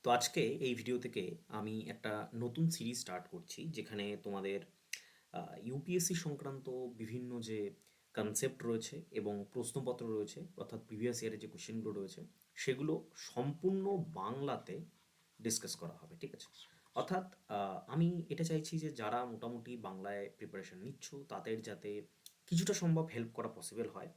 তো আজকে এই ভিডিও থেকে আমি একটা নতুন সিরিজ স্টার্ট করছি যেখানে তোমাদের ইউপিএসসি সংক্রান্ত বিভিন্ন যে কনসেপ্ট রয়েছে এবং প্রশ্নপত্র রয়েছে অর্থাৎ প্রিভিয়াস ইয়ারের যে কোশ্চেনগুলো রয়েছে সেগুলো সম্পূর্ণ বাংলাতে ডিসকাস করা হবে, ঠিক আছে? অর্থাৎ আমি এটা চাইছি যে যারা মোটামুটি বাংলায় প্রিপারেশন নিচ্ছ তাদের যাতে কিছুটা সম্ভব হেল্প করা পসিবল হয়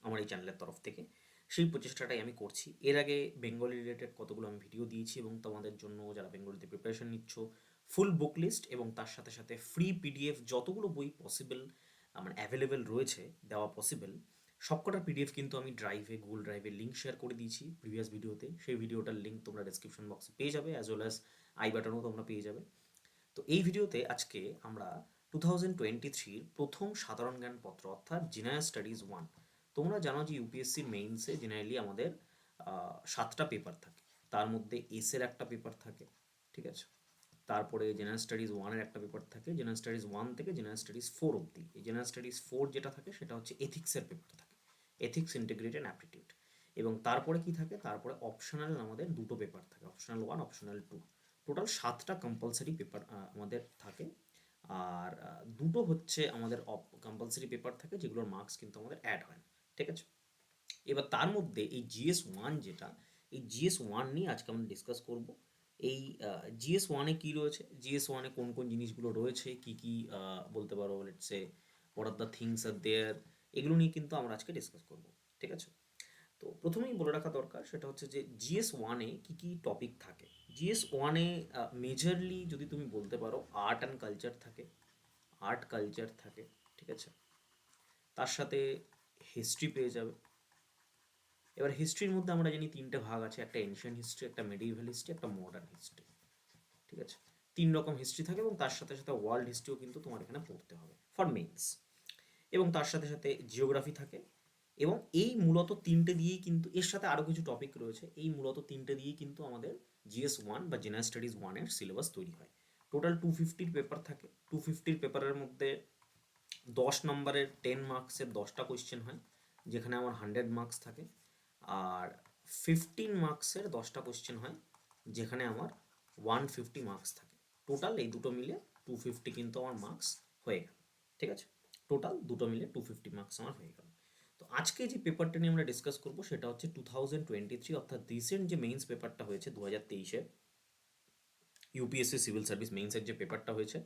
আমার এই চ্যানেলের তরফ থেকে। সেই প্রচেষ্টাটাই আমি করছি। এর আগে বেঙ্গলি রিলেটেড কতগুলো আমি ভিডিও দিয়েছি এবং তোমাদের জন্য যারা বেঙ্গলিতে প্রিপারেশন নিচ্ছ ফুল বুক লিস্ট এবং তার সাথে সাথে ফ্রি পিডিএফ যতগুলো বই পসিবল মানে অ্যাভেলেবেল রয়েছে দেওয়া পসিবল সবকটার পিডিএফ কিন্তু আমি ড্রাইভে গুগল ড্রাইভে লিঙ্ক শেয়ার করে দিয়েছি প্রিভিয়াস ভিডিওতে। সেই ভিডিওটার লিঙ্ক তোমরা ডেসক্রিপশন বক্সে পেয়ে যাবে, অ্যাজ ওয়েল অ্যাজ আই বাটনও তোমরা পেয়ে যাবে। তো এই ভিডিওতে আজকে আমরা 2023 প্রথম সাধারণ জ্ঞান পত্র অর্থাৎ জেনারেল স্টাডিজ 1। তোমরা জানো যে ইউপিএসসির মেইনসে জেনারেলি আমাদের 7টা পেপার থাকে, তার মধ্যে এসের একটা পেপার থাকে, ঠিক আছে? তারপরে জেনারেল স্টাডিজ 1-এর একটা পেপার থাকে, জেনারেল স্টাডিজ 1 থেকে জেনারেল স্টাডিজ 4 অবধি। এই জেনারেল স্টাডিজ 4 যেটা থাকে সেটা হচ্ছে এথিক্সের পেপার থাকে, এথিক্স ইন্টিগ্রেটেড অ্যাপটিটিউড। এবং তারপরে কি থাকে, তারপরে অপশনাল আমাদের দুটো পেপার থাকে, অপশনাল 1 অপশনাল 2। টোটাল 7টা কম্পালসারি পেপার আমাদের থাকে। আর দুটো হচ্ছে আমাদের কম্পালসারি পেপার থাকে যেগুলোর মার্কস কিন্তু আমাদের অ্যাড হয় না, ঠিক আছে? এবার তার মধ্যে এই GS1 যেটা, এই GS1 নিয়ে আজকে আমরা ডিসকাস করব। এই GS1-এ কী রয়েছে, GS1-এ কোন কোন জিনিসগুলো রয়েছে, কি কি বলতে পারো, let's say what are the things are there, এগুলো নিয়ে কিন্তু আমরা আজকে ডিসকাস করব, ঠিক আছে? তো প্রথমেই বলে রাখা দরকার সেটা হচ্ছে যে GS1-এ কী কী টপিক থাকে। GS1-এ মেজরলি যদি তুমি বলতে পারো আর্ট অ্যান্ড কালচার থাকে, আর্ট কালচার থাকে, ঠিক আছে? তার সাথে হিস্ট্রি পেয়ে যাবে। এবার হিস্ট্রির মধ্যে আমরা জানি তিনটে ভাগ আছে, একটা এনশিয়েন্ট হিস্ট্রি, একটা মেডিভেল হিস্ট্রি, একটা মডার্ন হিস্ট্রি, ঠিক আছে? তিন রকম হিস্ট্রি থাকে এবং তার সাথে সাথে ওয়ার্ল্ড হিস্ট্রিও কিন্তু তোমার এখানে পড়তে হবে ফর মেন্স। এবং তার সাথে সাথে জিওগ্রাফি থাকে। এবং এই মূলত তিনটে দিয়েই কিন্তু, এর সাথে আরও কিছু টপিক রয়েছে, এই মূলত তিনটে দিয়েই কিন্তু আমাদের GS1 বা জেনারেল স্টাডিজ 1-এর সিলেবাস তৈরি হয়। টোটাল 250 পেপার থাকে। 250 পেপারের মধ্যে 10 নম্বরের 10 মার্কসের 10টা কোয়েশ্চেন হয়, যেখানে আমার 100 মার্কস থাকে। আর 15 মার্কসের 10টা কোয়েশ্চেন হয়, যেখানে আমার 150 মার্কস থাকে। টোটাল এই দুটো মিলে 250 কিন্তু আমার মার্কস হয়ে গেল, ঠিক আছে? টোটাল দুটো মিলে 250 মার্কস আমার হয়ে গেল। তো আজকে যে পেপারটা নিয়ে আমরা ডিসকাস করবো সেটা হচ্ছে 2023 অর্থাৎ রিসেন্ট যে মেইনস পেপারটা হয়েছে 2023-এ, ইউপিএসসি সিভিল সার্ভিস মেইনসের যে পেপারটা হয়েছে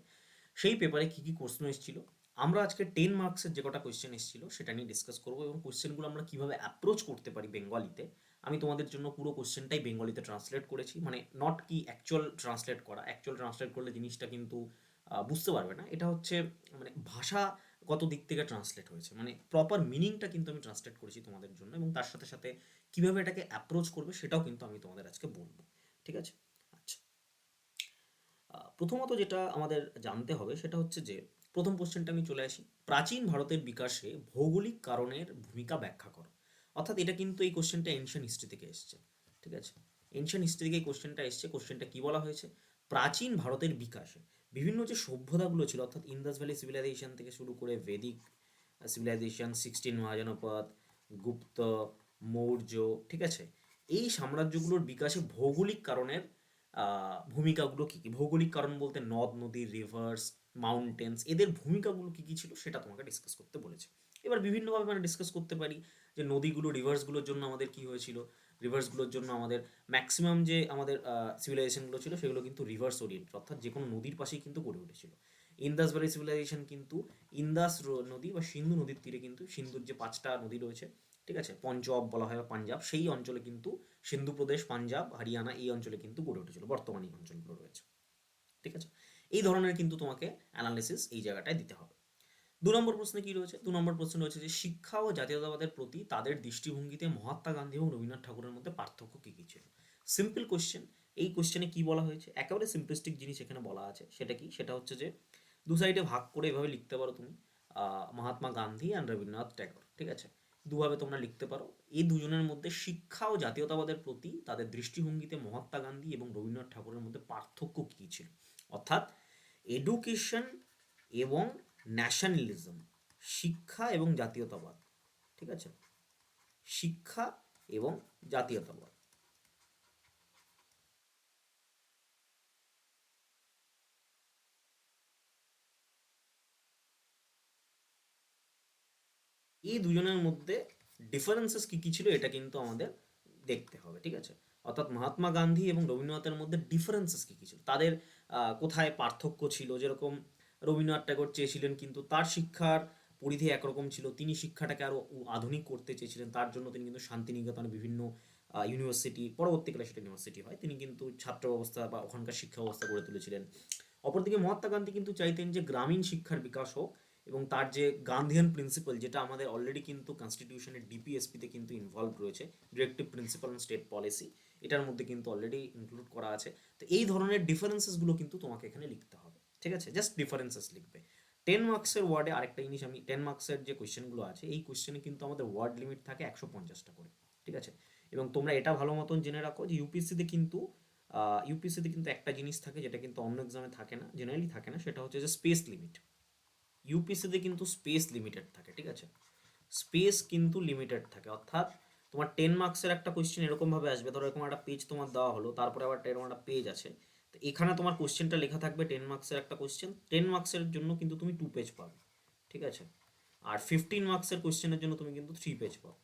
সেই পেপারে কী কী প্রশ্ন এসেছিল। আমরা আজকে 10 মার্কসের যে কটা কোয়েশ্চেন এসেছিল সেটা নিয়ে ডিসকাস করবো এবং কোয়েশ্চেনগুলো আমরা কীভাবে অ্যাপ্রোচ করতে পারি বেঙ্গলিতে। আমি তোমাদের জন্য পুরো কোয়েশ্চেনটাই বেঙ্গলিতে ট্রান্সলেট করেছি, মানে নট কি অ্যাকচুয়াল ট্রান্সলেট করা, অ্যাকচুয়াল ট্রান্সলেট করলে জিনিসটা কিন্তু বুঝতে পারবে না। এটা হচ্ছে মানে ভাষাগত দিক থেকে ট্রান্সলেট হয়েছে, মানে প্রপার মিনিংটা কিন্তু আমি ট্রান্সলেট করেছি তোমাদের জন্য এবং তার সাথে সাথে কীভাবে এটাকে অ্যাপ্রোচ করবে সেটাও কিন্তু আমি তোমাদের আজকে বলবো, ঠিক আছে? আচ্ছা, প্রথমত যেটা আমাদের জানতে হবে সেটা হচ্ছে যে প্রথম কোশ্চেনটা আমি চলে আসি, প্রাচীন ভারতের বিকাশে ভৌগোলিক কারণের ভূমিকা ব্যাখ্যা করো। অর্থাৎ এটা কিন্তু এই কোশ্চেনটা এনশিয়েন্ট হিস্ট্রি থেকে এসছে, ঠিক আছে? এনশিয়েন্ট হিস্ট্রি থেকে এই কোশ্চেনটা এসছে। কোশ্চেনটা কী বলা হয়েছে, প্রাচীন ভারতের বিকাশে বিভিন্ন যে সভ্যতাগুলো ছিল অর্থাৎ ইন্দাস ভ্যালি সিভিলাইজেশন থেকে শুরু করে ভেদিক সিভিলাইজেশন, 16 মহাজনপদ, গুপ্ত, মৌর্য, ঠিক আছে? এই সাম্রাজ্যগুলোর বিকাশে ভৌগোলিক কারণের ভূমিকাগুলো কী কী, ভৌগোলিক কারণ বলতে নদ নদী, রিভার্স, মাউন্টেন্স, এদের ভূমিকাগুলো কী কী ছিল সেটা তোমাকে ডিসকাস করতে বলেছে। এবার বিভিন্নভাবে মানে ডিসকাস করতে পারি যে নদীগুলো, রিভার্সগুলোর জন্য আমাদের কী হয়েছিল, রিভার্সগুলোর জন্য আমাদের ম্যাক্সিমাম যে আমাদের সিভিলাইজেশনগুলো ছিল সেগুলো কিন্তু রিভার্স ওরিয়েন্টেড, অর্থাৎ যে কোনো নদীর পাশেই কিন্তু গড়ে উঠেছিল। ইন্দাস ভ্যালি সিভিলাইজেশন কিন্তু ইন্দাস নদী বা সিন্ধু নদীর তীরে, কিন্তু সিন্ধুর যে 5টা নদী রয়েছে, ঠিক আছে, পঞ্চব বলা হয় বা পাঞ্জাব, সেই অঞ্চলে কিন্তু সিন্ধু প্রদেশ, পাঞ্জাব, হরিয়ানা এই অঞ্চলে কিন্তু গড়ে উঠেছিল, বর্তমানে এই অঞ্চলগুলো রয়েছে, ঠিক আছে? এই ধরনের কিন্তু তোমাকে অ্যানালিসিস এই জায়গাটায় দিতে হবে। 2 নম্বর প্রশ্নে কী রয়েছে, 2 নম্বর প্রশ্ন রয়েছে যে শিক্ষা ও জাতীয়তাবাদের প্রতি তাদের দৃষ্টিভঙ্গিতে মহাত্মা গান্ধী এবং রবীন্দ্রনাথ ঠাকুরের মধ্যে পার্থক্য কী কী ছিল। Simple question. এই কোশ্চেনে কী বলা হয়েছে, একেবারে সিম্পলিস্টিক জিনিস এখানে বলা আছে। সেটা কি, সেটা হচ্ছে যে দু সাইডে ভাগ করে এভাবে লিখতে পারো তুমি, মহাত্মা গান্ধী অ্যান্ড রবীন্দ্রনাথ ট্যাগর, ঠিক আছে? দুভাবে তোমরা লিখতে পারো। এই দুজনের মধ্যে শিক্ষা ও জাতীয়তাবাদের প্রতি তাদের দৃষ্টিভঙ্গিতে মহাত্মা গান্ধী এবং রবীন্দ্রনাথ ঠাকুরের মধ্যে পার্থক্য কী ছিল। অর্থাৎ এডুকেশন এবং ন্যাশনালিজম, শিক্ষা এবং জাতীয়তাবাদ, ঠিক আছে? শিক্ষা এবং জাতীয়তাবাদ, এই দুজনের মধ্যে ডিফারেন্সেস কী কী ছিল এটা কিন্তু আমাদের দেখতে হবে, ঠিক আছে। অর্থাৎ মহাত্মা গান্ধী এবং রবীন্দ্রনাথের মধ্যে ডিফারেন্সেস কী কী ছিল, তাদের কোথায় পার্থক্য ছিল। যেরকম রবীন্দ্রনাথ ট্যাগর চেয়েছিলেন কিন্তু তার শিক্ষার পরিধি একরকম ছিল, তিনি শিক্ষাটাকে আরও আধুনিক করতে চেয়েছিলেন, তার জন্য তিনি কিন্তু শান্তিনিকেতনে বিভিন্ন ইউনিভার্সিটি, পরবর্তীকালে সেটা ইউনিভার্সিটি হয়, তিনি কিন্তু ছাত্র ব্যবস্থা বা ওখানকার শিক্ষা ব্যবস্থা গড়ে তুলেছিলেন। অপরদিকে মহাত্মা গান্ধী কিন্তু চাইতেন যে গ্রামীণ শিক্ষার বিকাশ হোক, এবং তার যে গান্ধিয়ান প্রিন্সিপাল, যেটা আমাদের অলরেডি কিন্তু কনস্টিটিউশনের ডিপিএসপিতে কিন্তু ইনভলভ রয়েছে, directive principal on state policy, এটার মধ্যে কিন্তু অলরেডি ইনক্লুড করা আছে। তো এই ধরনের ডিফারেন্সেসগুলো কিন্তু তোমাকে এখানে লিখতে হবে, ঠিক আছে, জাস্ট ডিফারেন্সেস লিখবে। 10 মার্কসের ওয়ার্ডে আরেকটা জিনিস, আমি 10 মার্কসের যে কোয়েশ্চেনগুলো আছে এই কোয়েশ্চেনে কিন্তু আমাদের ওয়ার্ড লিমিট থাকে 150টা করে, ঠিক আছে। এবং তোমরা এটা ভালো মতন জেনে রাখো যে ইউপিএসসিতে কিন্তু একটা জিনিস থাকে যেটা কিন্তু অন্য এক্সামে থাকে না, জেনারেলি থাকে না, সেটা হচ্ছে যে স্পেস লিমিট। ইউপিএসসিতে কিন্তু স্পেস লিমিটেড থাকে, ঠিক আছে, স্পেস কিন্তু লিমিটেড থাকে। অর্থাৎ তোমার 10 মার্কসের একটা কোয়েশ্চেন এরকমভাবে আসবে, ধরো এরকম একটা পেজ তোমার দেওয়া হলো, তারপরে আবার এরকম একটা পেজ আছে, তো এখানে তোমার কোয়েশ্চেনটা লেখা থাকবে 10 মার্কসের একটা কোয়েশ্চেন, 10 মার্কসের জন্য কিন্তু তুমি 2 পেজ পাবে, ঠিক আছে। আর 15 মার্কসের কোয়েশ্চেনের জন্য তুমি কিন্তু 3 পেজ পাবে।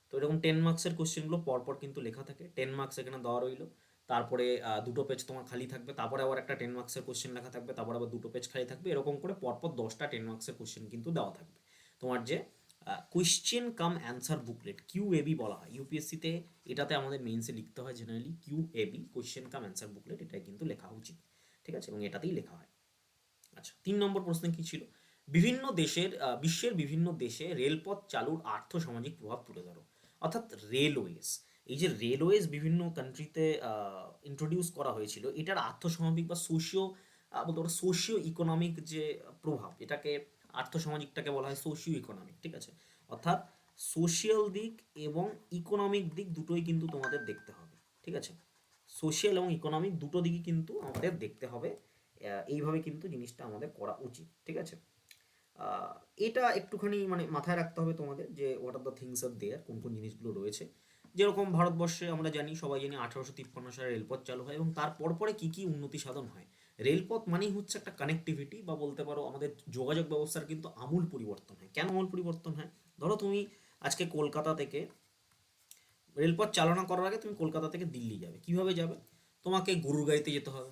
তো এরকম 10 মার্কসের কোয়েশ্চেনগুলো পরপর কিন্তু লেখা থাকে, 10 মার্কস এখানে দেওয়া রইলো, তারপরে 2টো পেজ তোমার খালি থাকবে, তারপরে আবার একটা 10 মার্কসের কোয়েশ্চেন লেখা থাকবে, তারপর আবার 2টো পেজ খালি থাকবে, এরকম করে পরপর 10টা 10 মার্কসের কোয়েশ্চেন কিন্তু দেওয়া থাকবে। তোমার যে কোয়েশ্চেন কাম অ্যান্সার বুকলেট, কিউএবি বলা হয় ইউপিএসসিতে, এটাতে আমাদের মেইনসে লিখতে হয় জেনারেলি কিউএবি, কোয়েশ্চেন কাম অ্যান্সার বুকলেট, এটাই কিন্তু লেখা উচিত, ঠিক আছে, এবং এটাতেই লেখা হয়। আচ্ছা, 3 নম্বর প্রশ্ন কি ছিল, বিশ্বের বিভিন্ন দেশে রেলপথ চালুর আর্থসামাজিক প্রভাব তুলে ধরো। অর্থাৎ রেলওয়েজ, এই যে রেলওয়েজ বিভিন্ন কান্ট্রিতে ইন্ট্রোডিউস করা হয়েছিল, এটার আর্থসামাজিক বা বলতে পারো সোশিও ইকোনমিক যে প্রভাব, এটাকে আর্থসামাজিকটাকে বলা হয় সোশিও ইকোনমিক, ঠিক আছে। অর্থাৎ সোশিয়াল দিক এবং ইকোনমিক দিক দুটোই কিন্তু তোমাদের দেখতে হবে, ঠিক আছে। সোশিয়াল এবং ইকোনমিক দুটো দিকই কিন্তু আমাদের দেখতে হবে, এইভাবে কিন্তু জিনিসটা আমাদের করা উচিত, ঠিক আছে। আহ, এটা একটুখানি মানে মাথায় রাখতে হবে তোমাদের যে what are the things are দেয়ার, কোন কোন জিনিসগুলো রয়েছে। যেরকম ভারতবর্ষে আমরা জানি, সবাই জানি 1853 সালে রেলপথ চালু হয়, এবং তার পরে কী কী উন্নতি সাধন হয়। রেলপথ মানেই হচ্ছে একটা কানেক্টিভিটি, বা বলতে পারো আমাদের যোগাযোগ ব্যবস্থার কিন্তু আমূল পরিবর্তন হয়। কেন আমূল পরিবর্তন হয়? ধরো তুমি আজকে কলকাতা থেকে, রেলপথ চালনা করার আগে তুমি কলকাতা থেকে দিল্লি যাবে, কিভাবে যাবে? তোমাকে গরুর গাড়িতে যেতে হবে।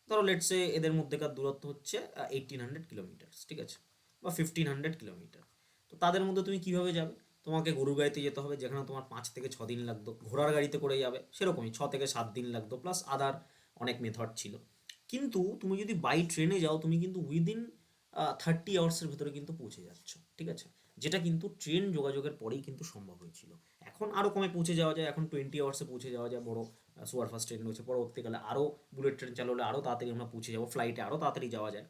ধরো লেটসে এদের মধ্যেকার দূরত্ব হচ্ছে 1800 কিলোমিটার, ঠিক আছে, বা 1500 কিলোমিটার। তো তাদের মধ্যে তুমি কিভাবে যাবে? তোমাকে গরুর গাড়িতে যেতে হবে, যেখানে তোমার 5 থেকে 6 দিন লাগতো। ঘোড়ার গাড়িতে করে যাবে, সেরকমই 6 থেকে 7 দিন লাগতো, প্লাস আদার অনেক মেথড ছিল। কিন্তু তুমি যদি বাই ট্রেনে যাও, তুমি কিন্তু উইদিন 30 আওয়ার্সের ভেতরে কিন্তু পৌঁছে যাচ্ছ, ঠিক আছে, যেটা কিন্তু ট্রেন যোগাযোগের পরেই কিন্তু সম্ভব হয়েছিল। এখন আরও কমে পৌঁছে যাওয়া যায়, এখন 20 আওয়ার্সে পৌঁছে যাওয়া যায়, বড় সুপারফাস্ট ট্রেন রয়েছে। পরবর্তীকালে আরও বুলেট ট্রেন চালু হলে আরও তাড়াতাড়ি আমরা পৌঁছে যাবো, ফ্লাইটে আরও তাড়াতাড়ি যাওয়া যায়,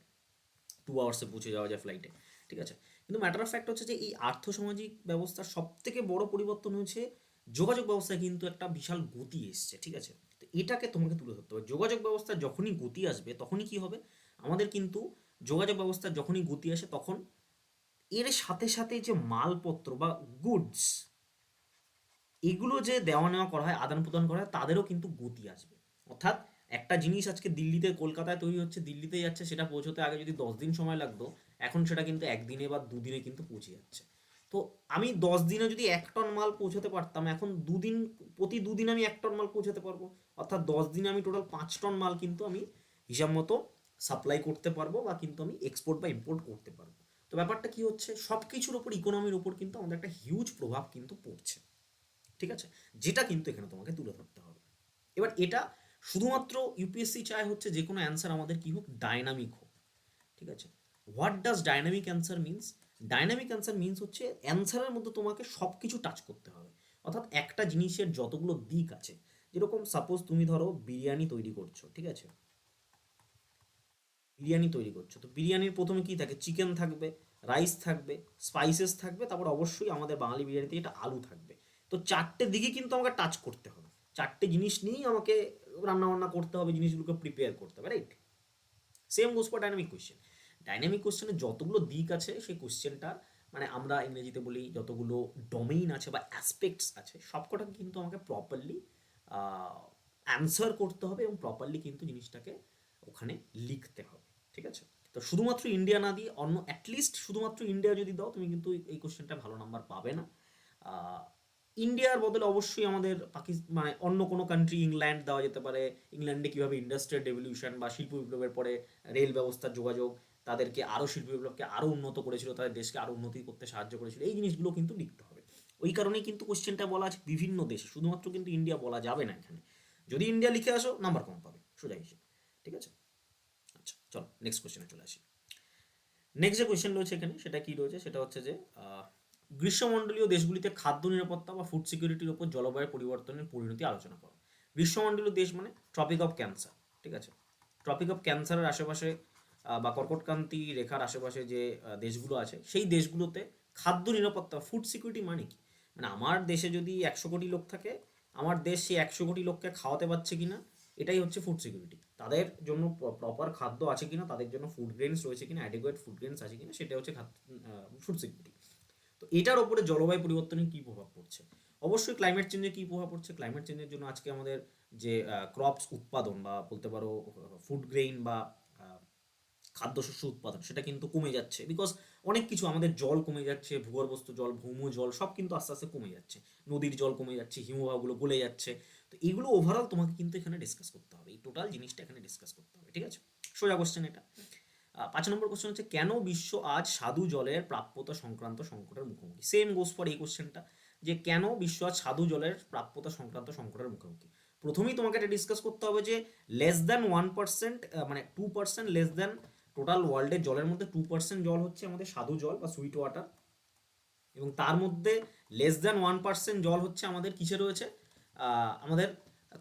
2 আওয়ার্সে পৌঁছে যাওয়া যায় ফ্লাইটে, ঠিক আছে। কিন্তু ম্যাটার অফ ফ্যাক্ট হচ্ছে যে এই আর্থসামাজিক ব্যবস্থার সব থেকে বড় পরিবর্তন হয়েছে, যোগাযোগ ব্যবস্থায় কিন্তু একটা বিশাল গতি এসছে, ঠিক আছে। তো এটাকে তোমাকে তুলে ধরতে হবে। যোগাযোগ ব্যবস্থার যখনই গতি আসবে তখনই কি হবে, আমাদের কিন্তু যোগাযোগ ব্যবস্থার যখনই গতি আসে তখন এর সাথে সাথে যে মালপত্র বা গুডস, এগুলো যে দেওয়া নেওয়া করা হয়, আদান প্রদান করা হয়, তাদেরও কিন্তু গতি আসবে। অর্থাৎ একটা জিনিস আজকে দিল্লিতে, কলকাতায় তৈরি হচ্ছে, দিল্লিতে যাচ্ছে, সেটা পৌঁছতে আগে যদি 10 দিন সময় লাগতো, এখন সেটা কিন্তু একদিনে বা দুদিনে কিন্তু পৌঁছে যাচ্ছে। তো আমি 10 দিনে যদি 1 টন মাল পৌঁছতে পারতাম, এখন প্রতি দুদিন আমি 1 টন মাল পৌঁছাতে পারবো। অর্থাৎ 10 দিনে আমি টোটাল 5 টন মাল কিন্তু আমি হিসাব মতো সাপ্লাই করতে পারবো, বা কিন্তু আমি এক্সপোর্ট বা ইম্পোর্ট করতে পারবো। তো ব্যাপারটা কি হচ্ছে, সব কিছুর ওপর, ইকোনমির ওপর কিন্তু আমাদের একটা হিউজ প্রভাব কিন্তু পড়ছে, ঠিক আছে, যেটা কিন্তু এখানে তোমাকে তুলে ধরতে হবে। এবার এটা শুধুমাত্র ইউপিএসসি চায় হচ্ছে যে কোনো অ্যান্সার আমাদের কি হোক, ডাইনামিক হোক, ঠিক আছে। What does dynamic answer means? Dynamic answer means হচ্ছে অ্যান্সারের মধ্যে তোমাকে সব কিছু টাচ করতে হবে। অর্থাৎ একটা জিনিসের যতগুলো দিক আছে, যেরকম সাপোজ তুমি ধরো বিরিয়ানি তৈরি করছো, ঠিক আছে, বিরিয়ানি তৈরি করছো, তো বিরিয়ানির প্রথমে কি থাকে, চিকেন থাকবে, রাইস থাকবে, স্পাইসেস থাকবে, তারপর অবশ্যই আমাদের বাঙালি বিরিয়ানিতে এটা আলু থাকবে। তো চারটে দিকে কিন্তু আমাকে টাচ করতে হবে, চারটে জিনিস নিয়েই আমাকে রান্নাবান্না করতে হবে, জিনিসগুলোকে প্রিপেয়ার করতে হবে, right? Same goes for dynamic question. Dynamic কোয়েশ্চেনের যতগুলো দিক আছে সেই কোয়েশ্চেনটার, মানে আমরা ইংরেজিতে বলি যতগুলো ডোমেইন আছে বা অ্যাসপেক্টস আছে, সবকটা কিন্তু আমাকে প্রপারলি অ্যান্সার করতে হবে, এবং প্রপারলি কিন্তু জিনিসটাকে ওখানে লিখতে হবে, ঠিক আছে। তো শুধুমাত্র ইন্ডিয়া না দিয়ে অন্য অ্যাটলিস্ট শুধুমাত্র ইন্ডিয়া যদি দাও তুমি কিন্তু এই কোশ্চেনটা ভালো নাম্বার পাবে না। ইন্ডিয়ার বদলে অবশ্যই আমাদের মানে অন্য কোনো কান্ট্রি, ইংল্যান্ড দেওয়া যেতে পারে। ইংল্যান্ডে কীভাবে ইন্ডাস্ট্রিয়াল রেভলিউশন বা শিল্প বিপ্লবের পরে রেল ব্যবস্থার যোগাযোগ তাদেরকে আরও শিল্প বিপ্লবকে আরও উন্নত করেছিল, তাদের দেশকে আরও উন্নতি করতে সাহায্য করেছিল, এই জিনিসগুলো কিন্তু লিখতে হবে। ওই কারণেই কিন্তু কোশ্চেনটা বলা আছে বিভিন্ন দেশে, শুধুমাত্র কিন্তু ইন্ডিয়া বলা যাবে না এখানে। যদি ইন্ডিয়া লিখে আসো নাম্বার কম পাবে সোজা হিসেবে, ঠিক আছে? আচ্ছা চলো নেক্সট কোশ্চেনে চলে আসি। নেক্সট যে কোয়েশ্চেন রয়েছে এখানে সেটা কি রয়েছে, সেটা হচ্ছে যে গ্রীষ্মমণ্ডলীয় দেশগুলিতে খাদ্য নিরাপত্তা বা ফুড সিকিউরিটির উপর জলবায়ু পরিবর্তনের পরিণতি আলোচনা করো। গ্রীষ্মমণ্ডলীয় দেশ মানে ট্রপিক অফ ক্যান্সার, ঠিক আছে? ট্রপিক অফ ক্যান্সারের আশেপাশে বা কর্কটক্রান্তি রেখার আশেপাশে যে দেশগুলো আছে সেই দেশগুলোতে খাদ্য নিরাপত্তা, ফুড সিকিউরিটি মানে কি? মানে আমার দেশে যদি 100 কোটি লোক থাকে, আমার দেশ সেই 100 কোটি লোককে খাওয়াতে পারছে কিনা, এটাই হচ্ছে ফুড সিকিউরিটি। তাদের জন্য প্রপার খাদ্য আছে কিনা, তাদের জন্য ফুড গ্রেনস রয়েছে কিনা, অ্যাডিকুয়েট ফুড গ্রেনস আছে কিনা, সেটা হচ্ছে ফুড সিকিউরিটি। তো এটার ওপরে জলবায়ু পরিবর্তনের কী প্রভাব পড়ছে? অবশ্যই ক্লাইমেট চেঞ্জে কী প্রভাব পড়ছে? ক্লাইমেট চেঞ্জের জন্য আজকে আমাদের যে ক্রপস উৎপাদন বা বলতে পারো ফুড গ্রেইন বা খাদ্যশস্য উৎপাদন সেটা কিন্তু কমে যাচ্ছে, বিকজ অনেক কিছু, আমাদের জল কমে যাচ্ছে, ভূগর্ভস্থ জল, ভৌম জল সব কিন্তু আস্তে আস্তে কমে যাচ্ছে, নদীর জল কমে যাচ্ছে, হিমবাহগুলো গলে যাচ্ছে। তো এইগুলো ওভারঅল তোমাকে কিন্তু এখানে ডিসকাস করতে হবে, এই টোটাল জিনিসটা এখানে ডিসকাস করতে হবে, ঠিক আছে? সোজা কোশ্চেন এটা। 5 নম্বর কোশ্চেন হচ্ছে কেন বিশ্ব আজ স্বাদু জলের প্রাপ্যতা সংক্রান্ত সংকটের মুখোমুখি? সেম গোস ফর এই কোশ্চেনটা, যে কেন বিশ্ব আজ স্বাদু জলের প্রাপ্যতা সংক্রান্ত সংকটের মুখোমুখি। প্রথমেই তোমাকে এটা ডিসকাস করতে হবে যে লেস দ্যান 1%, মানে 2%, লেস দ্যান টোটাল ওয়ার্ল্ডের জলের মধ্যে 2% জল হচ্ছে আমাদের স্বাদু জল বা সুইট ওয়াটার, এবং তার মধ্যে লেস দ্যান 1% জল হচ্ছে আমাদের কিসে রয়েছে, আমাদের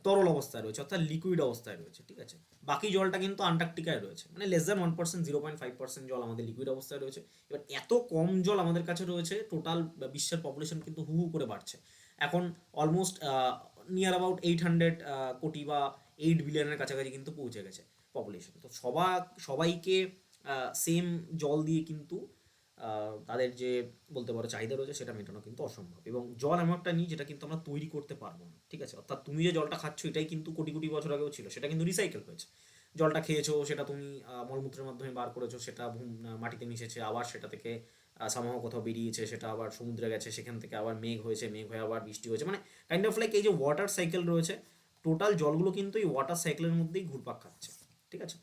তরল অবস্থায় রয়েছে, অর্থাৎ লিকুইড অবস্থায় রয়েছে, ঠিক আছে? বাকি জলটা কিন্তু আন্টার্কটিকায় রয়েছে, মানে লেস দ্যান 1%, 0.5% জল আমাদের লিকুইড অবস্থায় রয়েছে। এবার এত কম জল আমাদের কাছে রয়েছে, টোটাল বিশ্বের পপুলেশন কিন্তু হু হু করে বাড়ছে। এখন অলমোস্ট নিয়ার অ্যাবাউট 800 কোটি বা 8 বিলিয়নের কাছাকাছি কিন্তু পৌঁছে গেছে পপুলেশন। তো সবাইকে সেম জল দিয়ে কিন্তু তাদের যে বলতে পারো চাহিদা রয়েছে সেটা মেটানো কিন্তু অসম্ভব, এবং জল এমন একটা নিই যেটা কিন্তু আমরা তৈরি করতে পারবো না, ঠিক আছে? অর্থাৎ তুমি যে জলটা খাচ্ছ এটাই কিন্তু কোটি কোটি বছর আগেও ছিল, সেটা কিন্তু রিসাইকেল হয়েছে। জলটা খেয়েছো, সেটা তুমি মলমূত্রের মাধ্যমে বার করেছো, সেটা মাটিতে মিশেছে, আবার সেটা থেকে সামহাও কোথাও বেরিয়েছে, সেটা আবার সমুদ্রে গেছে, সেখান থেকে আবার মেঘ হয়েছে, মেঘ হয়ে আবার বৃষ্টি হয়েছে, মানে কাইন্ড অফ লাইক এই যে ওয়াটার সাইকেল রয়েছে, টোটাল জলগুলো কিন্তু এই ওয়াটার সাইকেলের মধ্যেই ঘুরপাক খাচ্ছে, ঠিক আছে?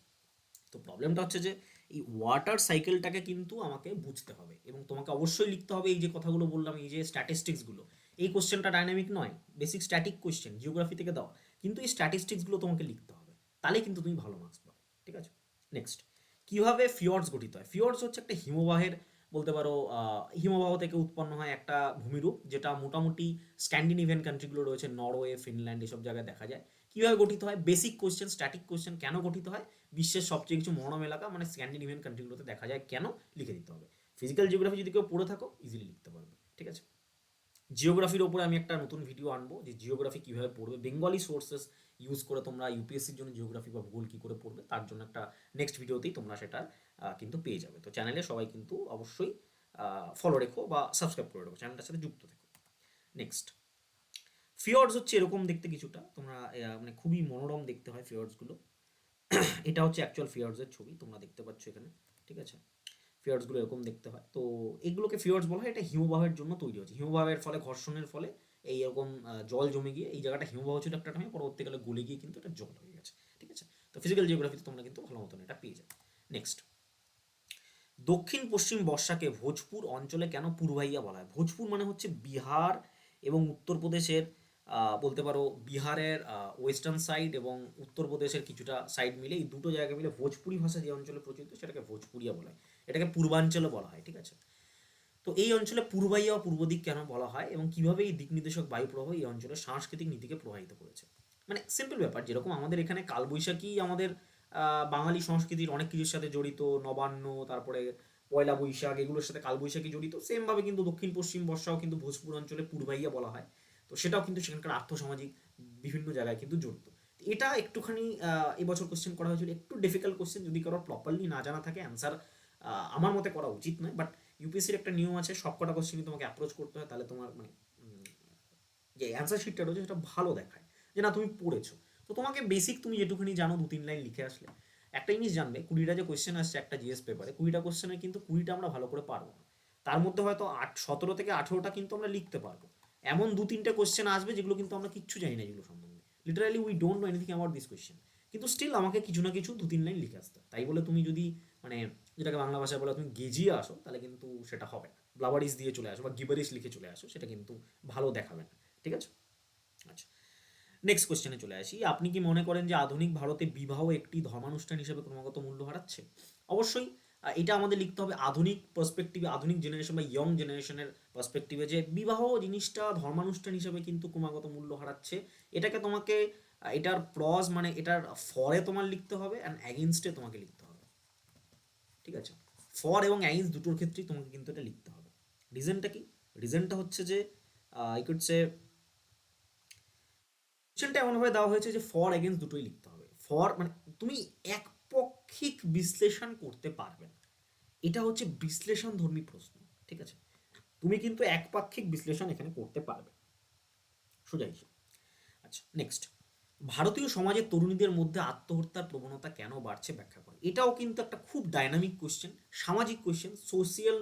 তো প্রবলেমটা হচ্ছে যে এই ওয়াটার সাইকেলটাকে কিন্তু আমাকে বুঝতে হবে, এবং তোমাকে অবশ্যই লিখতে হবে এই যে কথাগুলো বললাম, এই যে স্ট্যাটিস্টিক্সগুলো। এই কোশ্চেনটা ডাইনামিক নয়, বেসিক স্ট্যাটিক কোশ্চেন জিওগ্রাফি থেকে দাও, কিন্তু এই স্ট্যাটিস্টিক্সগুলো তোমাকে লিখতে হবে, তাহলে কিন্তু তুমি ভালো মার্কস পাবে, ঠিক আছে? নেক্সট, কীভাবে ফিয়র্ডস গঠিত হয়? ফিয়র্ডস হচ্ছে একটা হিমবাহের, বলতে পারো হিমবাহ থেকে উৎপন্ন হয় একটা ভূমিরূপ, যেটা মোটামুটি স্ক্যান্ডিনেভিয়ান কান্ট্রিগুলো রয়েছে, নরওয়ে, ফিনল্যান্ড, এসব জায়গায় দেখা যায়। কীভাবে গঠিত হয়? Basic question, static question. কেন গঠিত হয়? বিশ্বের সবচেয়ে কিছু মনোরম এলাকা মানে স্ক্যান্ডিনেভিয়ান কান্ট্রিগুলোতে দেখা যায়, কেন লিখে দিতে হবে। ফিজিক্যাল জিওগ্রাফি যদি কেউ পড়ে থাকো ইজিলি লিখতে পারবে, ঠিক আছে? জিওগ্রাফির ওপরে আমি একটা নতুন ভিডিও আনবো, যে জিওগ্রাফি কীভাবে পড়বে, বেঙ্গলি সোর্সেস ইউজ করে তোমরা ইউপিএসসির জন্য জিওগ্রাফি বা ভূগোল কী করে পড়বে, তার জন্য একটা নেক্সট ভিডিওতেই তোমরা সেটা কিন্তু পেয়ে যাবে। তো চ্যানেলে সবাই কিন্তু অবশ্যই ফলো রেখো বা সাবস্ক্রাইব করে রেখো, চ্যানেলটার সাথে যুক্ত থেকো। নেক্সট, ফিয়র্ডস হচ্ছে এরকম দেখতে কিছুটা, তোমরা মানে খুবই মনোরম দেখতে হয় ফিয়র্ডসগুলো। এটা হচ্ছে অ্যাকচুয়াল ফিয়র্ডসের ছবি, তোমরা দেখতে পাচ্ছ এখানে, ঠিক আছে? ফিয়র্ডসগুলো এরকম দেখতে হয়। তো এগুলোকে ফিয়র্ডস বলা হয়, এটা হিমবাহের জন্য তৈরি হচ্ছে, হিমবাহের ফলে, ঘর্ষণের ফলে এই এরকম জল জমে গিয়ে, এই জায়গাটা হিমবাহ ছিল একটা টাইমে, পরবর্তীকালে গলে গিয়ে কিন্তু এটা জল হয়ে গেছে, ঠিক আছে? তো ফিজিক্যাল জিওগ্রাফিতে তোমরা কিন্তু ভালো মতন এটা পেয়ে যাবে। নেক্সট, দক্ষিণ পশ্চিম বর্ষাকে ভোজপুর অঞ্চলে কেন পূর্বাইয়া বলা হয়? ভোজপুর মানে হচ্ছে বিহার এবং উত্তরপ্রদেশের, বলতে পারো বিহারের ওয়েস্টার্ন সাইড এবং উত্তরপ্রদেশের কিছুটা সাইড মিলে, এই দুটো জায়গা মিলে ভোজপুরি ভাষা যে অঞ্চলে প্রচলিত সেটাকে ভোজপুরিয়া বলা হয়, এটাকে পূর্বাঞ্চলে বলা হয়, ঠিক আছে? তো এই অঞ্চলে পূর্বাইয়া বা পূর্ব দিক কেন বলা হয়, এবং কীভাবে এই দিক নির্দেশক বায়ু প্রবাহ এই অঞ্চলের সাংস্কৃতিক নীতিকে প্রভাবিত করেছে? মানে সিম্পল ব্যাপার, যেরকম আমাদের এখানে কালবৈশাখী আমাদের বাঙালি সংস্কৃতির অনেক কিছুর সাথে জড়িত, নবান্ন, তারপরে পয়লা বৈশাখ, এগুলোর সাথে কালবৈশাখী জড়িত, সেমভাবে কিন্তু দক্ষিণ পশ্চিম বর্ষাও কিন্তু ভোজপুর অঞ্চলে পূর্বাইয়া বলা হয়। তো সেটাও কিন্তু সেখানকার আর্থসামাজিক বিভিন্ন জায়গায় কিন্তু জড়িত। এটা একটুখানি এবছর কোশ্চেন করা হয়েছিল, একটু ডিফিকাল্ট কোশ্চেন, যদি কারোর প্রপারলি না জানা থাকে অ্যান্সার আমার মতে করা উচিত নয়, বাট ইউপিএসসির একটা নিয়ম আছে, সবকটা কোশ্চেনই তোমাকে অ্যাপ্রোচ করতে হয়, তাহলে তোমার মানে যে অ্যান্সার শিটটা রয়েছে সেটা ভালো দেখায় যে না তুমি পড়েছো। তো তোমাকে বেসিক তুমি যেটুকুনি জানো 2-3 লাইন লিখে আসলে, একটা জিনিস জানবে, 20টা যে কোয়েশ্চেন আসছে একটা জিএস পেপারে, 20টা কোয়েশ্চেনের কিন্তু 20টা আমরা ভালো করে পারবো না। তার মধ্যে হয়তো 17 থেকে 18টা কিন্তু আমরা লিখতে পারবো। এমন 2-3টে কোয়েশ্চেন আসবে যেগুলো কিন্তু আমরা কিচ্ছু জানি না যেগুলো সম্বন্ধে, literally we don't know anything about this question, কিন্তু স্টিল আমাকে কিছু না কিছু 2-3 লাইন লিখে আসতে হয়। তাই বলে তুমি যদি মানে যেটাকে বাংলা ভাষায় বলে তুমি গেজিয়ে আসো, তাহলে কিন্তু সেটা হবে না। ব্লাবারিশ দিয়ে চলে আসো বা গিবারিশ লিখে চলে আসো, সেটা কিন্তু ভালো দেখাবে না। ঠিক আছে? আচ্ছা, নেক্সট কোয়েশ্চেনে চলে আসি। আপনি কি মনে করেন যে আধুনিক ভারতে বিবাহ একটি ধর্মানুষ্ঠান হিসেবে ক্রমাগত মূল্য হারাচ্ছে? অবশ্যই এটা আমাদের লিখতে হবে আধুনিক পার্সপেক্টিভে, আধুনিক জেনারেশন বা ইয়ং জেনারেশনের পার্সপেক্টিভে, যে বিবাহ জিনিসটা ধর্মানুষ্ঠান হিসেবে কিন্তু ক্রমাগত মূল্য হারাচ্ছে। এটাকে তোমাকে এটার প্রজ মানে এটার ফরে তোমার লিখতে হবে অ্যান্ড অ্যাগেনস্টে তোমাকে লিখতে হবে। ঠিক আছে? ফর এবং অ্যাগেন্স্ট দুটোর ক্ষেত্রেই তোমাকে কিন্তু এটা লিখতে হবে। রিজনটা কি? রিজনটা হচ্ছে যে আই কুড সে কোশ্চেনটা এমনভাবে দেওয়া হয়েছে যে ফর এগেন্স্ট দুটোই লিখতে হবে। ফর মানে তুমি একপক্ষিক বিশ্লেষণ করতে পারবে না, এটা হচ্ছে বিশ্লেষণ ধর্মী প্রশ্ন। ঠিক আছে? তুমি কিন্তু একপাক্ষিক বিশ্লেষণ এখানে করতে পারবে, সোজা হিসেবে। আচ্ছা, নেক্সট, ভারতীয় সমাজে তরুণীদের মধ্যে আত্মহত্যার প্রবণতা কেন বাড়ছে ব্যাখ্যা করে। এটাও কিন্তু একটা খুব ডাইনামিক কোশ্চেন, সামাজিক কোশ্চেন, সোশিয়াল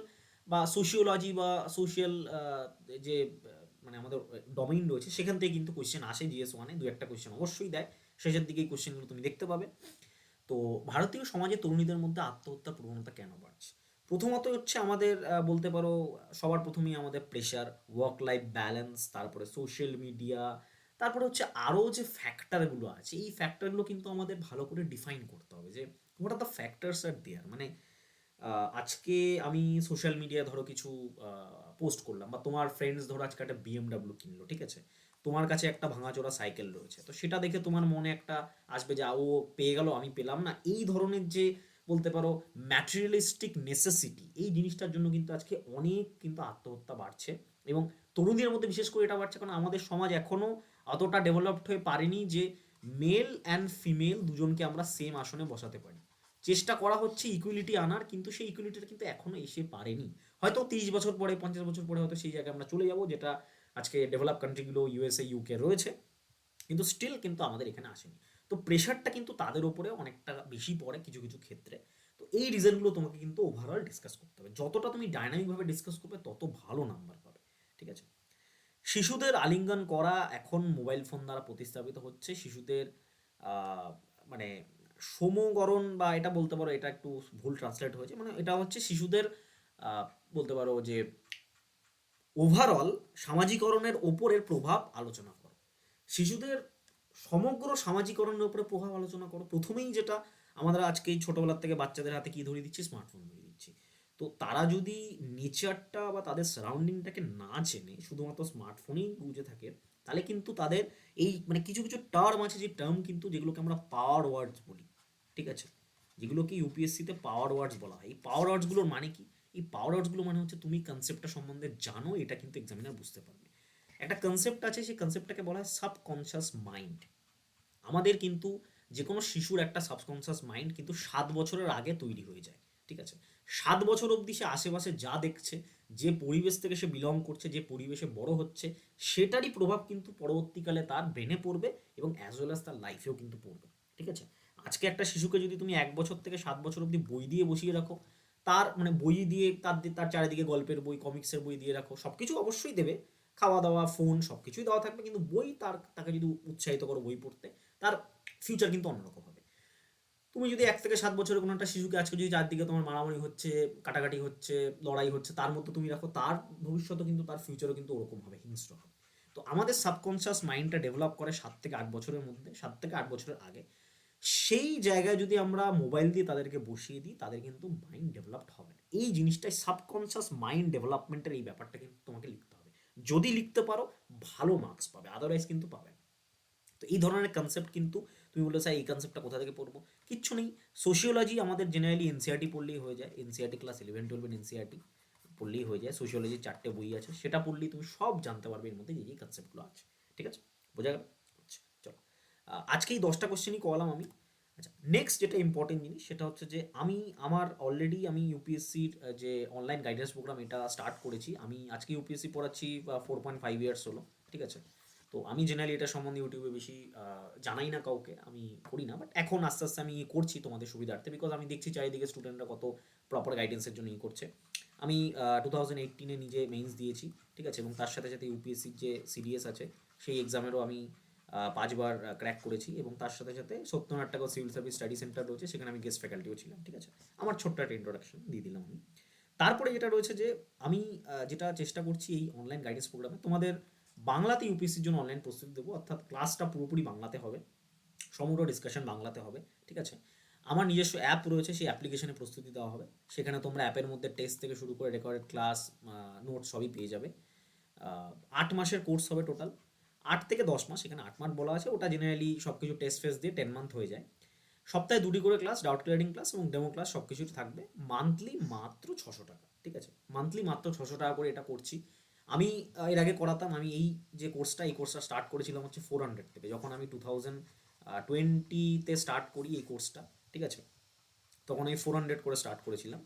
বা সোশিওলজি বা সোশিয়াল যে মানে আমাদের ডোমেইন রয়েছে সেখান থেকে কিন্তু কোশ্চেন আসে। GS1-এ দু একটা কোশ্চেন অবশ্যই দেয়, শেষের দিকে এই কোশ্চেনগুলো তুমি দেখতে পাবে। তো ভারতীয় সমাজে তরুণীদের মধ্যে আত্মহত্যার প্রবণতা কেন বাড়ছে? প্রথমত হচ্ছে আমাদের বলতে পারো সবার প্রথমেই আমাদের প্রেশার, ওয়ার্ক লাইফ ব্যালেন্স, তারপরে সোশ্যাল মিডিয়া, তারপরে হচ্ছে আরও যে ফ্যাক্টরগুলো আছে, এই ফ্যাক্টরগুলো কিন্তু আমাদের ভালো করে ডিফাইন করতে হবে যে হোয়াট আর দ্য ফ্যাক্টরস আর দেয়ার। মানে আজকে আমি সোশ্যাল মিডিয়ায় ধরো কিছু পোস্ট করলাম, বা তোমার ফ্রেন্ডস ধরো আজকে একটা BMW কিনলো, ঠিক আছে? তোমার কাছে একটা ভাঙাচোরা সাইকেল রয়েছে, তো সেটা দেখে তোমার মনে একটা আসবে যে ও পেয়ে গেল আমি পেলাম না। এই ধরনের যে বলতে পারো ম্যাটেরিয়ালিস্টিক নেসেসিটি, এই জিনিসটার জন্য কিন্তু আজকে অনেক কিন্তু আত্মহত্যা বাড়ছে। এবং তরুণদের মধ্যে বিশেষ করে এটা বাড়ছে কারণ আমাদের সমাজ এখনও অতটা ডেভেলপড হয়ে পারেনি যে মেল অ্যান্ড ফিমেল দুজনকে আমরা সেম আসনে বসাতে পারি। চেষ্টা করা হচ্ছে ইকুয়ালিটি আনার, কিন্তু সেই ইকুয়ালিটিটা কিন্তু এখনো এসে পারেনি। হয়তো 30 বছর পরে, 50 বছর পরে হয়তো সেই জায়গায় আমরা চলে যাব, যেটা আজকে ডেভেলপ কান্ট্রিগুলো USA UK রয়েছে, কিন্তু স্টিল কিন্তু আমাদের এখানে আসেনি। তো প্রেশারটা কিন্তু তাদের উপরে অনেকটা বেশি পড়ে কিছু কিছু ক্ষেত্রে। তো এই রিজনগুলো তোমাকে কিন্তু ওভারঅল ডিসকাস করতে হবে, যতটা তুমি ডাইনামিকভাবে ডিসকাস করবে তত ভালো নাম্বার পাবে। ঠিক আছে? শিশুদের আলিঙ্গন করা এখন মোবাইল ফোন দ্বারা প্রতিস্থাপিত হচ্ছে। শিশুদের আহ, মানে সমগরণ, বা এটা বলতে পারো এটা একটু ভুল ট্রান্সলেট হয়েছে, মানে এটা হচ্ছে শিশুদের আহ, বলতে পারো যে ওভারঅল সামাজিকরণের ওপরের প্রভাব আলোচনা করো। শিশুদের সমগ্র সামাজিকরণের উপরে প্রভাব আলোচনা করো। প্রথমেই যেটা আমাদের আজকে এই ছোটোবেলার থেকে বাচ্চাদের হাতে কী ধরিয়ে দিচ্ছি? স্মার্টফোন ধরিয়ে দিচ্ছি। তো তারা যদি নেচারটা বা তাদের সারাউন্ডিংটাকে না চেনে, শুধুমাত্র স্মার্টফোনেই বুঝে থাকে, তাহলে কিন্তু তাদের এই মানে কিছু কিছু টার্ম আছে, যে টার্ম কিন্তু যেগুলোকে আমরা পাওয়ার ওয়ার্ডস বলি, ঠিক আছে? যেগুলোকে UPSC-তে পাওয়ার ওয়ার্ডস বলা হয়। এই পাওয়ার ওয়ার্ডসগুলোর মানে কি? এই পাওয়ার ওয়ার্ডসগুলো মানে হচ্ছে তুমি কনসেপ্টটা সম্বন্ধে জানো, এটা কিন্তু এক্সামিনার বুঝতে পারবে। একটা কনসেপ্ট আছে, সেই কনসেপ্টটাকে বলা হয় সাবকনশাস মাইন্ড। আমাদের কিন্তু যে কোনো শিশুর একটা সাবকনশাস মাইন্ড কিন্তু 7 বছরের আগে তৈরি হয়ে যায়। ঠিক আছে? 7 বছর অবধি সে আশেপাশে যা দেখছে, যে পরিবেশ থেকে সে বিলং করছে, যে পরিবেশে বড় হচ্ছে, সেটারই প্রভাব কিন্তু পরবর্তীকালে তার ব্রেনে পড়বে এবং অ্যাজ ওয়েল অ্যাজ তার লাইফেও কিন্তু পড়বে। ঠিক আছে? আজকে একটা শিশুকে যদি তুমি 1 বছর থেকে 7 বছর অবধি বই দিয়ে বসিয়ে রাখো, তার মানে বই দিয়ে তার তার চারিদিকে গল্পের বই, কমিক্সের বই দিয়ে রাখো, সব কিছু অবশ্যই দেবে, খাওয়া দাওয়া ফোন সব কিছুই দেওয়া থাকবে, কিন্তু বই তাকে যদি উৎসাহিত করো বই পড়তে, তার ফিউচার কিন্তু অন্যরকম হবে। তুমি যদি 1 থেকে 7 বছরের কোনো একটা শিশুকে আজকে যদি চারদিকে তোমার মারামারি হচ্ছে, কাটাকাটি হচ্ছে, লড়াই হচ্ছে, তার মধ্যে তুমি রাখো, তার ভবিষ্যৎও কিন্তু, তার ফিউচারও কিন্তু ওরকম হবে, হিংস্র হবে। তো আমাদের সাবকনশিয়াস মাইন্ডটা ডেভেলপ করে 7 থেকে 8 বছরের মধ্যে, 7 থেকে 8 বছরের আগে। সেই জায়গায় যদি আমরা মোবাইল দিয়ে তাদেরকে বসিয়ে দিই, তাদের কিন্তু মাইন্ড ডেভেলপড হবে না। এই জিনিসটাই সাবকনশিয়াস মাইন্ড ডেভেলপমেন্টের এই ব্যাপারটা কিন্তু তোমাকে লিখতে হবে। যদি লিখতে পারো ভালো মার্কস পাবে, আদারওয়াইজ কিন্তু পাবে না। তো এই ধরনের কনসেপ্ট কিন্তু তুমি বললে স্যার এই কনসেপ্টটা কোথা থেকে পড়বো, কিচ্ছু নেই। সোশিওলজি আমাদের জেনারেলি NCERT পড়লেই হয়ে যায়। NCERT ক্লাস 11-12 NCERT পড়লেই হয়ে যায়। সোশিওলজির 4টে বই আছে, সেটা পড়লেই তুমি সব জানতে পারবে এর মধ্যে যে যে কনসেপ্টগুলো আছে। ঠিক আছে? বোঝা গেল? আচ্ছা, চলো। আজকে এই 10টা কোশ্চেনই করলাম আমি। আচ্ছা, নেক্সট যেটা ইম্পর্টেন্ট জিনিস সেটা হচ্ছে যে আমার অলরেডি আমি UPSC-র যে অনলাইন গাইডেন্স প্রোগ্রাম এটা স্টার্ট করেছি। আমি আজকে UPSC পড়াচ্ছি 4.5 ইয়ার্স হলো। ঠিক আছে? তো আমি জেনারেলি এটা সম্বন্ধে ইউটিউবে বেশি জানাই না কাউকে, আমি করি না, বাট এখন আস্তে আস্তে আমি করছি তোমাদের সুবিধার্থে, বিকজ আমি দেখছি চারিদিকে স্টুডেন্টরা কত প্রপার গাইডেন্সের জন্য করছে। আমি 2018-এ নিজে মেইনস দিয়েছি, ঠিক আছে, এবং তার সাথে সাথে ইউপিএসসির যে সিডিএস আছে সেই এক্সামেরও আমি 5 বার ক্র্যাক করেছি, এবং তার সাথে সাথে সত্যনারায়ণ ঠাকুর সিভিল সার্ভিস স্টাডি সেন্টার রয়েছে, সেখানে আমি গেস্ট ফ্যাকাল্টিও ছিলাম, ঠিক আছে। আমার ছোট্ট একটা ইন্ট্রোডাকশন দিয়ে দিলাম আমি। তারপরে যেটা রয়েছে যে আমি যেটা চেষ্টা করছি এই অনলাইন গাইডেন্স প্রোগ্রামে তোমাদের বাংলাতে ইউপিএসসির জন্য অনলাইন প্রস্তুতি দেবো, অর্থাৎ ক্লাসটা পুরোপুরি বাংলাতে হবে, সমগ্র ডিসকাশন বাংলাতে হবে, ঠিক আছে। আমার নিজস্ব অ্যাপ রয়েছে, সেই অ্যাপ্লিকেশনে প্রস্তুতি দেওয়া হবে, সেখানে তোমরা অ্যাপের মধ্যে টেস্ট থেকে শুরু করে রেকর্ডেড ক্লাস, নোট সবই পেয়ে যাবে। 8 মাসের কোর্স হবে টোটাল, 8 থেকে 10 মাস, এখানে 8 মাস বলা আছে, ওটা জেনারেলি সব কিছু টেস্ট ফেস দিয়ে 10 মান্থ হয়ে যায়। সপ্তাহে 2টি করে ক্লাস, ডাউট ক্লিয়ারিং ক্লাস এবং ডেমো ক্লাস সব কিছুই থাকবে। মান্থলি মাত্র 600 টাকা, ঠিক আছে, মান্থলি মাত্র 600 টাকা করে এটা করছি। আমি এর আগে করাতাম, আমি এই যে কোর্সটা, এই কোর্সটা স্টার্ট করেছিলাম হচ্ছে 400 থেকে, যখন আমি 2020-তে স্টার্ট করি এই কোর্সটা, ঠিক আছে, তখন আমি 400 করে স্টার্ট করেছিলাম।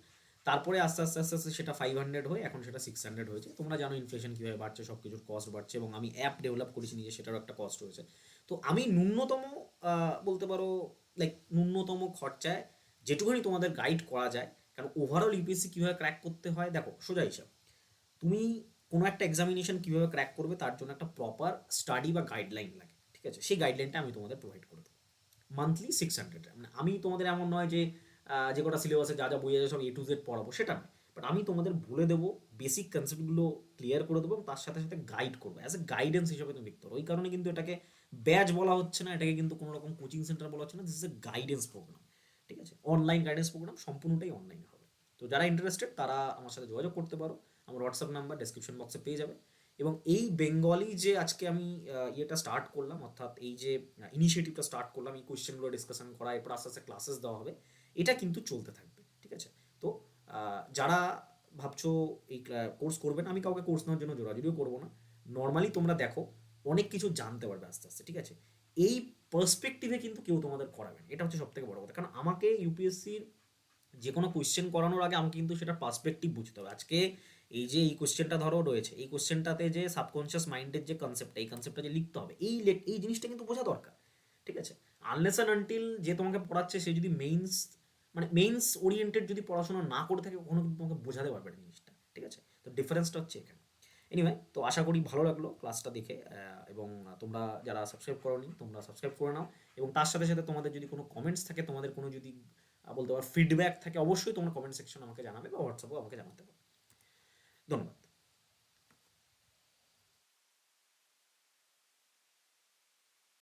তারপরে আস্তে আস্তে আস্তে আস্তে সেটা 500 হয়ে এখন সেটা 600 হয়েছে। তোমরা জানো ইনফ্লেশন কীভাবে বাড়ছে, সব কিছুর কস্ট বাড়ছে, এবং আমি অ্যাপ ডেভেলপ করেছি নিজে, সেটারও একটা কস্ট রয়েছে। তো আমি ন্যূনতম বলতে পারো লাইক ন্যূনতম খরচায় যেটুকুনি তোমাদের গাইড করা যায়, কারণ ওভারঅল ইউপিএসসি কীভাবে ক্র্যাক করতে হয় দেখো, সোজা হিসাব, তুমি কোনো একটা এক্সামিনেশন কীভাবে ক্র্যাক করবে তার জন্য একটা প্রপার স্টাডি বা গাইডলাইন লাগে, ঠিক আছে, সেই গাইডলাইনটা আমি তোমাদের প্রোভাইড করে দেবো। মান্থলি 600, মানে আমি তোমাদের এমন নয় যে যে কটা সিলেবাসে যা যা বই আছে সব A to Z পড়াবো, সেটা নয়, বাট আমি তোমাদের বলে দেবো, বেসিক কনসেপ্টগুলো ক্লিয়ার করে দেবো, এবং তার সাথে সাথে গাইড করবো, অ্যাজ এ গাইডেন্স হিসেবে তুমি দেখতে পারো। ওই কারণে কিন্তু এটাকে ব্যাচ বলা হচ্ছে না, এটাকে কিন্তু কোনো রকম কোচিং সেন্টার বলা হচ্ছে না, this is a guidance programme, ঠিক আছে, অনলাইন গাইডেন্স প্রোগ্রাম, সম্পূর্ণটাই অনলাইনে হবে। তো যারা ইন্টারেস্টেড তারা আমার সাথে যোগাযোগ করতে পারো, আমার হোয়াটসঅ্যাপ নাম্বার ডেসক্রিপশন বক্সে পেয়ে যাবে। এবং এই বেঙ্গলি যে আজকে আমি ইয়েটা স্টার্ট করলাম, অর্থাৎ এই যে ইনিশিয়েটিভটা স্টার্ট করলাম, এই কোয়েশ্চেনগুলো ডিসকাশন করা, এরপর আস্তে আস্তে ক্লাসেস দেওয়া হবে, এটা কিন্তু চলতে থাকবে, ঠিক আছে। তো যারা ভাবছো এই কোর্স করবে না, আমি কাউকে কোর্স নেওয়ার জন্য জোরাজুরিও করবো না, নর্মালি তোমরা দেখো অনেক কিছু জানতে পারবে আস্তে আস্তে, ঠিক আছে। এই পার্সপেক্টিভে কিন্তু কেউ তোমাদের করাবে না, এটা হচ্ছে সব থেকে বড় কথা, কারণ আমাকে ইউপিএসসির যে কোনো কোয়েশ্চেন করানোর আগে আমাকে কিন্তু সেটার পার্সপেক্টিভ বুঝতে হবে। আজকে এই যে এই কোয়েশ্চেনটা ধরো রয়েছে, এই কোয়েশ্চেনটাতে যে সাবকনশিয়াস মাইন্ডের যে কনসেপ্টটা, এই কনসেপ্টটা যে লিখতে হবে, এই জিনিসটা কিন্তু বোঝা দরকার, ঠিক আছে। আনলেস অ্যান্ড আনটিল যে তোমাকে পড়াচ্ছে সে যদি মেইনস ওরিয়েন্টেড যদি পড়াশোনা না করে থাকে, কখনো কিন্তু তোমাকে বোঝাতে পারবে না জিনিসটা, ঠিক আছে। তো ডিফারেন্সটা হচ্ছে এখানে। এনিওয়ে, তো আশা করি ভালো লাগলো ক্লাসটা দেখে, এবং তোমরা যারা সাবস্ক্রাইব করোনি তোমরা সাবস্ক্রাইব করে নাও, এবং তার সাথে সাথে তোমাদের যদি কোনো কমেন্টস থাকে, তোমাদের কোনো যদি বলতে পারো ফিডব্যাক থাকে, অবশ্যই তোমরা কমেন্ট সেকশন আমাকে জানাবে বা হোয়াটসঅ্যাপেও আমাকে জানাতে পারো। ধন্যবাদ।